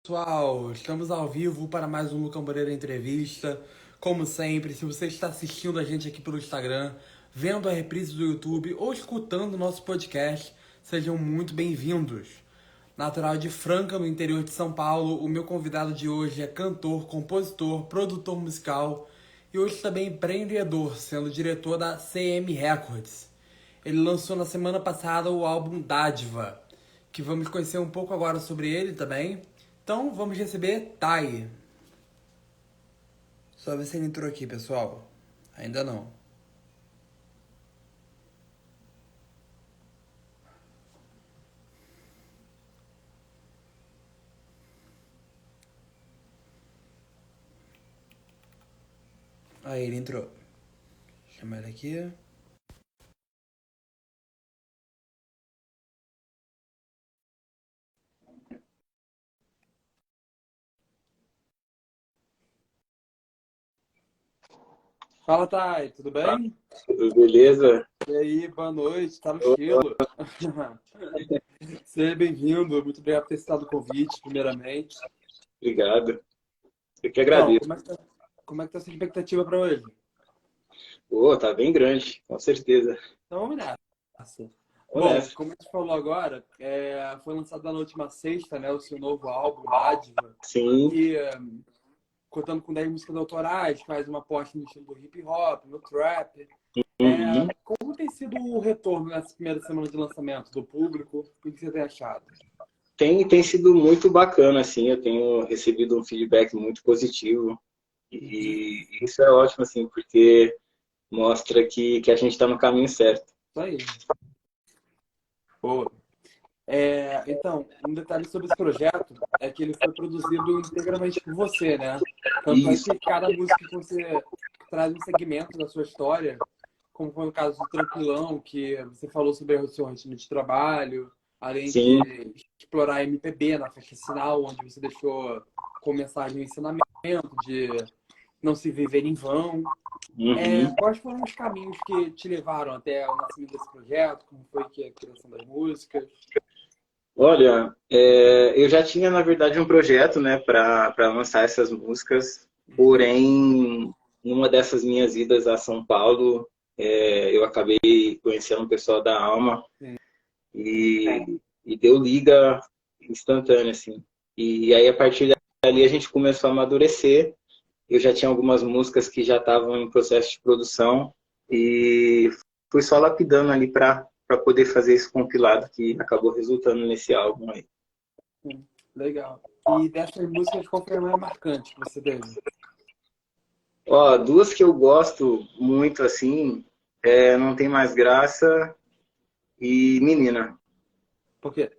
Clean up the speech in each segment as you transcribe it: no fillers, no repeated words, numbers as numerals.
Pessoal, estamos ao vivo para mais um Lucas Moreira Entrevista. Como sempre, se você está assistindo a gente aqui pelo Instagram, vendo a reprise do YouTube ou escutando o nosso podcast, sejam muito bem-vindos. Natural de Franca, no interior de São Paulo, o meu convidado de hoje é cantor, compositor, produtor musical e hoje também empreendedor, sendo diretor da CM Records. Ele lançou na semana passada o álbum Dádiva, que vamos conhecer um pouco agora sobre ele também. Então vamos receber Thay. Só ver se ele entrou aqui, pessoal. Ainda não. Aí ele entrou. Chama ele aqui. Fala, Thay, tudo bem? Tudo beleza? E aí, boa noite, tá no estilo. Seja bem-vindo, muito obrigado por ter citado o convite, primeiramente. Obrigado. Eu que Então, agradeço. como é que tá a sua expectativa para hoje? Pô, tá bem grande, com certeza. Então vamos nessa. Vamos Bom, nessa. como a gente falou agora, foi lançado na última sexta, né, o seu novo álbum, Dádiva. Sim. E contando com 10 músicas autorais, faz uma aposta no estilo do hip hop, no trap. Uhum. Como tem sido o retorno nessa primeira semana de lançamento do público? O que você tem achado? Tem sido muito bacana, assim. Eu tenho recebido um feedback muito positivo. Uhum. E isso é ótimo, assim, porque mostra que a gente está no caminho certo. Isso aí. Boa. Então, um detalhe sobre esse projeto é que ele foi produzido integralmente por você, né? Tanto é Isso. que cada música que você traz um segmento da sua história, como foi o caso do Tranquilão, que você falou sobre a sua rotina de trabalho, além Sim. de explorar a MPB na faixa final, onde você deixou com mensagem o ensinamento de não se viver em vão. Uhum. Quais foram os caminhos que te levaram até o nascimento desse projeto? Como foi que a criação das músicas? Olha, eu já tinha, na verdade, um projeto, né, para lançar essas músicas, Uhum. porém, numa dessas minhas idas a São Paulo, eu acabei conhecendo o pessoal da Alma Sim. e deu liga instantânea, assim. E aí, a partir dali, a gente começou a amadurecer. Eu já tinha algumas músicas que já estavam em processo de produção e fui só lapidando ali para poder fazer esse compilado que acabou resultando nesse álbum aí. Sim, legal. E dessas músicas, qual foi a mais marcante que você teve? Ó, duas que eu gosto muito, assim, Não Tem Mais Graça e Menina. Porque,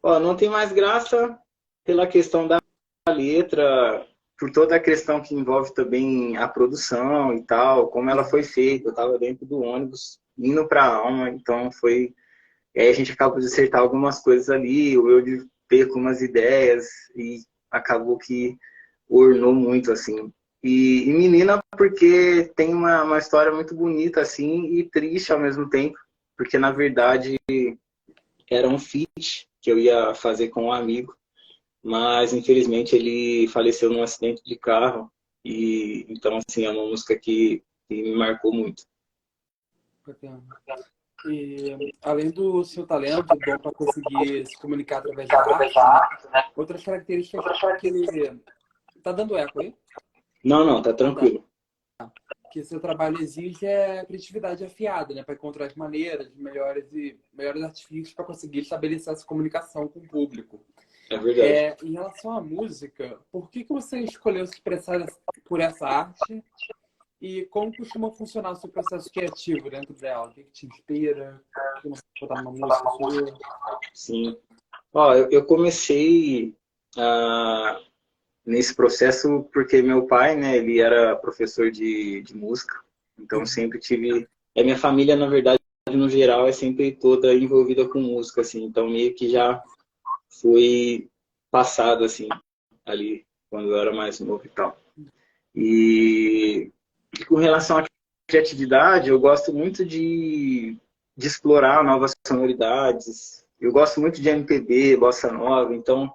Ó, Não Tem Mais Graça pela questão da letra, por toda a questão que envolve também a produção e tal, como ela foi feita. Eu estava dentro do ônibus, indo para a Alma, então foi... E aí a gente acabou de acertar algumas coisas ali, eu de perco umas ideias e acabou que ornou muito, assim. E Menina, porque tem uma história muito bonita, assim, e triste ao mesmo tempo, porque na verdade era um feat que eu ia fazer com um amigo, mas infelizmente ele faleceu num acidente de carro, e então, assim, é uma música que me marcou muito. bacana. E além do seu talento, dom para conseguir se comunicar através da arte, né? Outras características que... Tá dando eco aí? Não, não, tá Ah, tá. tranquilo. Que seu trabalho exige é criatividade afiada, né? Para encontrar as maneiras, melhores artifícios para conseguir estabelecer essa comunicação com o público. É verdade. Em relação à música, por que você escolheu se expressar por essa arte e como costuma funcionar o seu processo criativo dentro dela? O que te inspira? O que você botar numa música sua? Sim. Ó, eu comecei ah, nesse processo porque meu pai, né, ele era professor de música, então Uhum. sempre tive... A minha família, na verdade, no geral, é sempre toda envolvida com música, assim, então meio que já foi passado, assim, ali, quando eu era mais novo e tal. E com relação à criatividade, eu gosto muito de explorar novas sonoridades. Eu gosto muito de MPB, bossa nova, então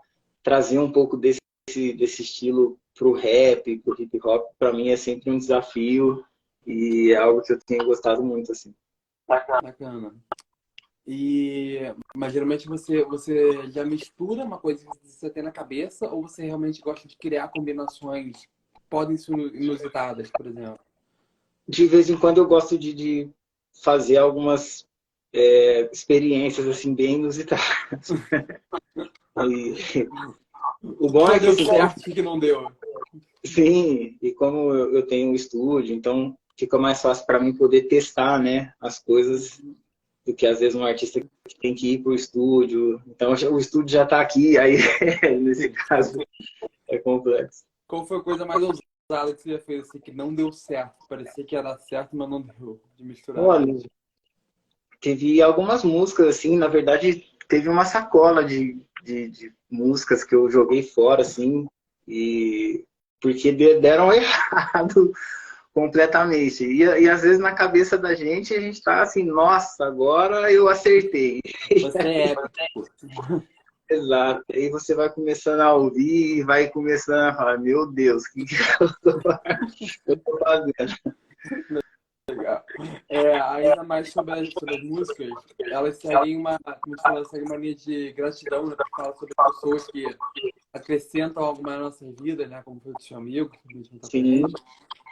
trazer um pouco desse estilo pro rap, pro hip hop, para mim é sempre um desafio e é algo que eu tenho gostado muito, assim. Bacana. Mas geralmente você já mistura uma coisa que você tem na cabeça ou você realmente gosta de criar combinações que podem ser inusitadas, por exemplo? De vez em quando eu gosto de fazer algumas experiências assim bem inusitadas. E o O bom que é que deu assim, certo, o que não deu? sim, e como eu tenho um estúdio, então fica mais fácil para mim poder testar, né, as coisas do que às vezes um artista que tem que ir para o estúdio. Então o estúdio já está aqui, aí nesse caso é complexo. Qual foi a coisa mais ousada que você já fez assim, que não deu certo? Parecia que ia dar certo, mas não deu de misturar. Olha, teve algumas músicas assim, na verdade teve uma sacola de músicas que eu joguei fora assim, e porque deram errado completamente. E às vezes na cabeça da gente a gente tá assim, nossa, agora eu acertei. Você é épico. Exato. Aí você vai começando a ouvir e vai começando a falar, meu Deus, o que eu tô fazendo? Ainda mais sobre as músicas, elas seguem como você falou, elas seguem uma linha de gratidão, né? Que fala sobre pessoas que acrescentam algo mais na nossa vida, né? Como foi o seu amigo, que a gente não tá com Sim, ele.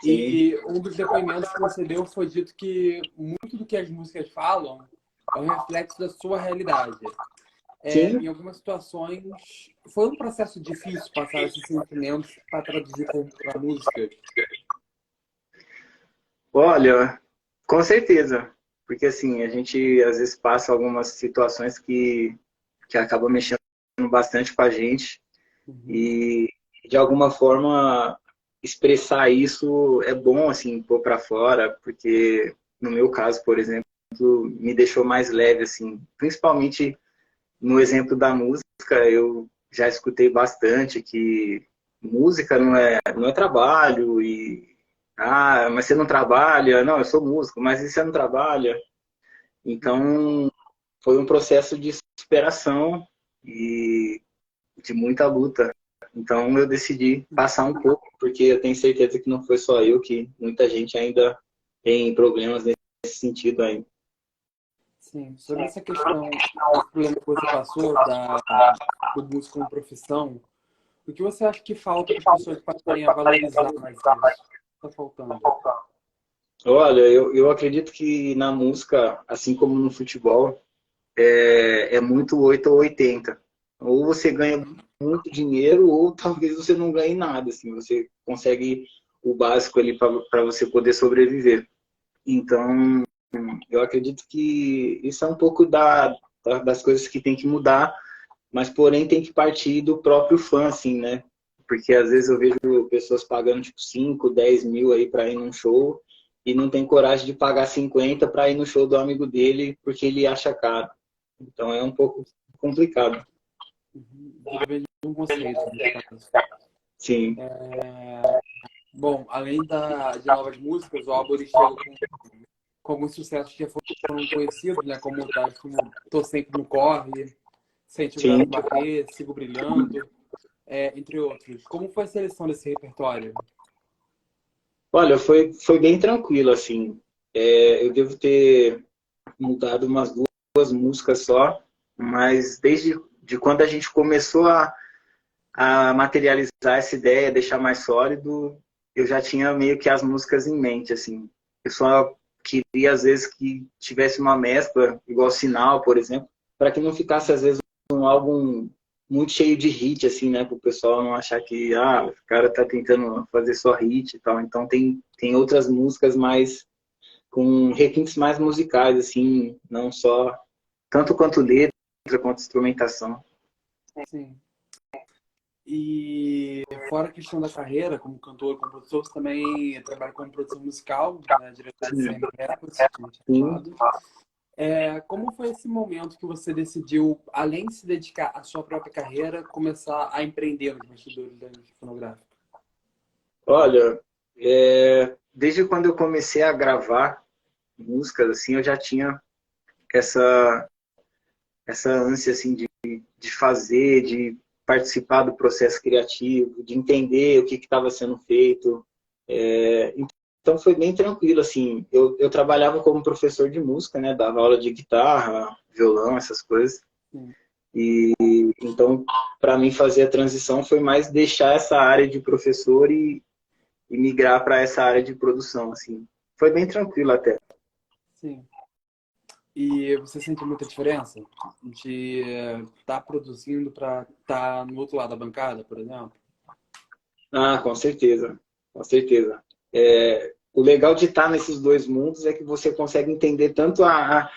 sim, E um dos depoimentos que você deu foi dito que muito do que as músicas falam é um reflexo da sua realidade. sim. Em algumas situações, foi um processo difícil passar esses sentimentos para traduzir para música. Olha, com certeza. Porque assim, a gente às vezes passa algumas situações que acabam mexendo bastante com a gente. Uhum. E de alguma forma expressar isso é bom assim pôr para fora, porque no meu caso, por exemplo, me deixou mais leve assim, principalmente no exemplo da música, eu já escutei bastante que música não é trabalho e mas você não trabalha, não, eu sou músico, mas e você não trabalha? Então, foi um processo de superação e de muita luta. Então eu decidi passar um pouco, porque eu tenho certeza que não foi só eu, que muita gente ainda tem problemas nesse sentido ainda. Sim, sobre essa questão, esse problema que você passou do músico como profissão, o que você acha que falta para as pessoas passarem a valorizar mais isso? Está faltando. Olha, eu acredito que na música, assim como no futebol, é muito 8 ou 80. Ou você ganha muito dinheiro, ou talvez você não ganhe nada. Assim, você consegue o básico ali para você poder sobreviver. Então, eu acredito que isso é um pouco das coisas que tem que mudar, mas porém tem que partir do próprio fã, assim, né? Porque às vezes eu vejo pessoas pagando tipo 5, 10 mil aí para ir num show e não tem coragem de pagar 50 para ir no show do amigo dele porque ele acha caro. Então é um pouco complicado. Desenvolver um conceito, nesse caso. Sim, Bom, além de novas músicas, o álbum ele chega com alguns sucessos que já foram conhecidos, né? Como Tô Sempre no Corre, Sente o sim. Coração Bater, Sigo Brilhando, entre outros. Como foi a seleção desse repertório? Olha, foi bem tranquilo, assim. Eu devo ter mudado umas duas músicas só, mas desde de quando a gente começou a materializar essa ideia, deixar mais sólido, eu já tinha meio que as músicas em mente, assim. Eu só queria, às vezes, que tivesse uma mescla, igual Sinal, por exemplo, para que não ficasse, às vezes, um álbum muito cheio de hit, assim, né? Para o pessoal não achar que, o cara tá tentando fazer só hit e tal. Então, tem outras músicas mais, com requintes mais musicais, assim, não só, tanto quanto letra, quanto instrumentação. Sim. E fora a questão da carreira, como cantor, como produtor, você também trabalha como produção musical, né, diretor de CM Records, como tinha Sim. falado. Como foi esse momento que você decidiu, além de se dedicar à sua própria carreira, começar a empreender nos bastidores da indústria fonográfica? Olha, desde quando eu comecei a gravar músicas, assim, eu já tinha essa ânsia, assim, de fazer, de participar do processo criativo, de entender o que estava sendo feito. Então foi bem tranquilo, assim. Eu trabalhava como professor de música, né? Dava aula de guitarra, violão, essas coisas. Sim. E então, para mim fazer a transição foi mais deixar essa área de professor e migrar para essa área de produção, assim. Foi bem tranquilo até. Sim. E você sente muita diferença de estar produzindo para estar no outro lado da bancada, por exemplo? Ah, com certeza, com certeza. O legal de estar nesses dois mundos é que você consegue entender tanto a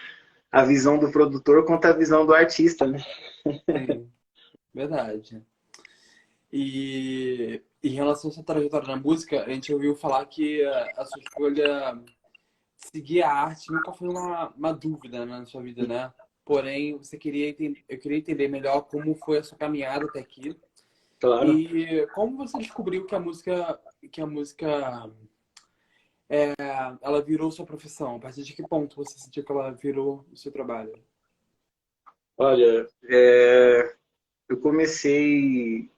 visão do produtor quanto a visão do artista, né? Sim, verdade. E em relação à sua trajetória na música, a gente ouviu falar que a sua escolha de seguir a arte nunca foi uma dúvida, né, na sua vida, né? Porém, eu queria entender melhor como foi a sua caminhada até aqui Claro. e como você descobriu que a música ela virou sua profissão. A partir de que ponto você sentiu que ela virou o seu trabalho? Olha, eu comecei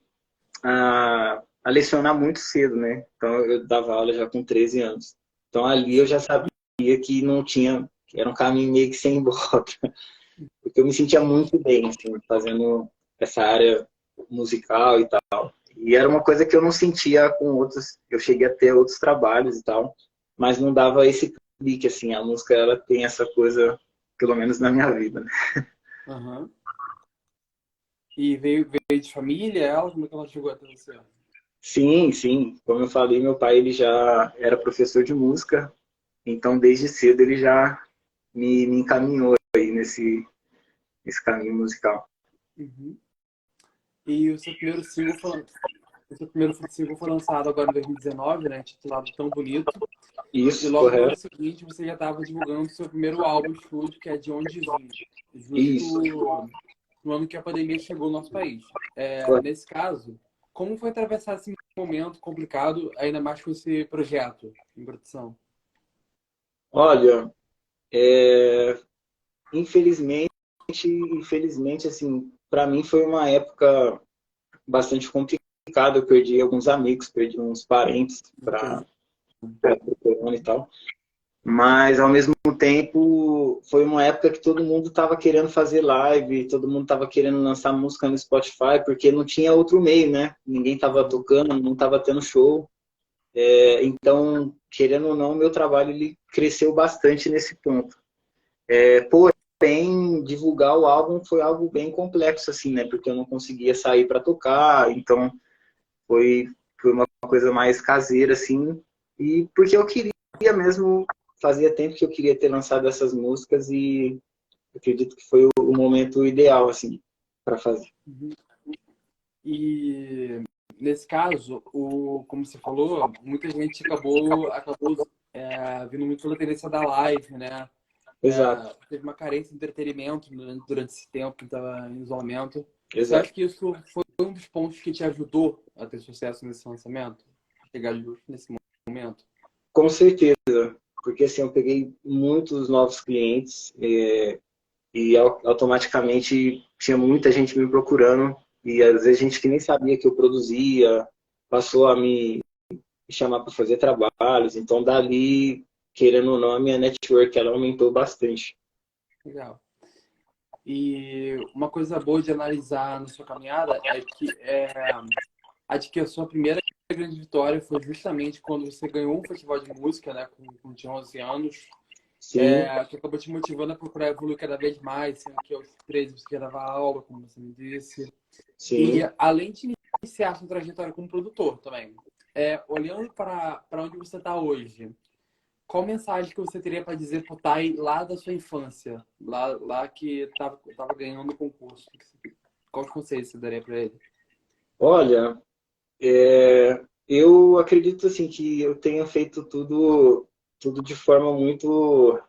a lecionar muito cedo, né? Então eu dava aula já com 13 anos. Então ali eu já sabia que não tinha, que era um caminho meio que sem volta. Porque eu me sentia muito bem, assim, fazendo essa área musical e tal. E era uma coisa que eu não sentia com outros. Eu cheguei a ter outros trabalhos e tal, mas não dava esse clique, assim. A música, ela tem essa coisa, pelo menos na minha vida, né? Aham. E veio de família, ela? Como é que ela chegou até você? Sim, sim. Como eu falei, meu pai, ele já era professor de música, então desde cedo ele já me encaminhou aí nesse caminho musical. Uhum. E o seu primeiro single foi lançado agora em 2019, né? Titulado Tão Bonito. E Isso, logo no ano correto? seguinte você já estava divulgando o seu primeiro álbum estúdio, que é De Onde Vim. Isso, Justo no ano que a pandemia chegou no nosso país. correto. Nesse caso, como foi atravessar esse momento complicado, ainda mais com esse projeto em produção? Olha, infelizmente, infelizmente, assim, para mim foi uma época bastante complicada. Eu perdi alguns amigos, perdi uns parentes para o corona e tal. Mas, ao mesmo tempo, foi uma época que todo mundo estava querendo fazer live, todo mundo estava querendo lançar música no Spotify, porque não tinha outro meio, né? Ninguém estava tocando, não estava tendo show. Então, querendo ou não, meu trabalho ele cresceu bastante nesse ponto. Porém, divulgar o álbum foi algo bem complexo, assim, né? Porque eu não conseguia sair para tocar, então foi, foi uma coisa mais caseira, assim. E porque eu queria mesmo, fazia tempo que eu queria ter lançado essas músicas e acredito que foi o momento ideal, assim, para fazer. Uhum. E nesse caso, como você falou, muita gente acabou vindo muito pela tendência da live, né? Exato, Teve uma carência de entretenimento durante esse tempo que estava em isolamento. Você acha exato. que isso foi um dos pontos que te ajudou a ter sucesso nesse lançamento? Chegar justo nesse momento? Com certeza, porque assim, eu peguei muitos novos clientes e automaticamente tinha muita gente me procurando e às vezes gente que nem sabia que eu produzia passou a me chamar para fazer trabalhos. Então, dali, querendo ou não, a minha network ela aumentou bastante. Legal. E uma coisa boa de analisar na sua caminhada a de que a sua primeira grande vitória foi justamente quando você ganhou um festival de música, né, com tinha 11 anos, Sim, que acabou te motivando a procurar evoluir cada vez mais, sendo que aos 13 você já dava aula, como você me disse. E sim. além de iniciar sua trajetória como produtor também, olhando para onde você está hoje, qual mensagem que você teria para dizer pro Tai lá da sua infância, lá que tava ganhando o concurso? Quais conselhos você daria para ele? Olha, eu acredito assim que eu tenha feito tudo de forma muito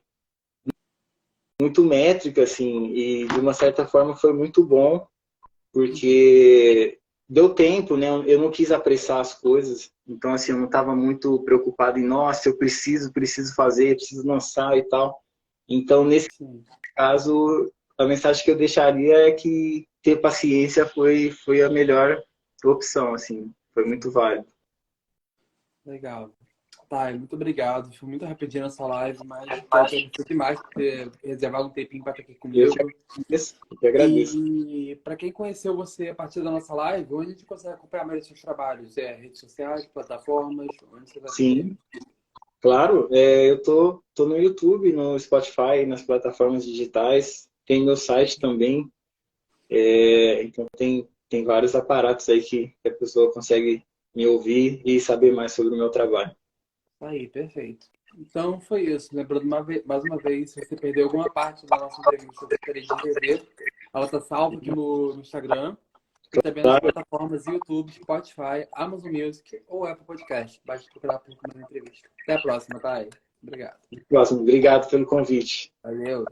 métrica assim e de uma certa forma foi muito bom porque deu tempo, né? Eu não quis apressar as coisas, então assim eu não estava muito preocupado em nossa, eu preciso fazer, preciso lançar e tal. Então nesse Sim. caso a mensagem que eu deixaria é que ter paciência foi a melhor opção, assim. Foi muito válido. Legal. Tá, muito obrigado. Foi muito rapidinho essa live, mas quero agradecer demais por ter reservado um tempinho para estar aqui Eu comigo. que agradeço. E para quem conheceu você a partir da nossa live, onde a gente consegue acompanhar mais os seus trabalhos? Redes sociais, plataformas? Onde você vai Sim, claro. Eu tô no YouTube, no Spotify, nas plataformas digitais. Tem meu site também. Então tem vários aparatos aí que a pessoa consegue me ouvir e saber mais sobre o meu trabalho. aí, perfeito. Então foi isso. Lembrando mais uma vez, se você perdeu alguma parte da nossa entrevista, você gostaria de rever, ela está salva aqui no Instagram e também nas Claro, plataformas YouTube, Spotify, Amazon Music ou Apple Podcast. Basta procurar por uma entrevista. Até a próxima, tá aí. Obrigado. próximo. Obrigado pelo convite. Valeu.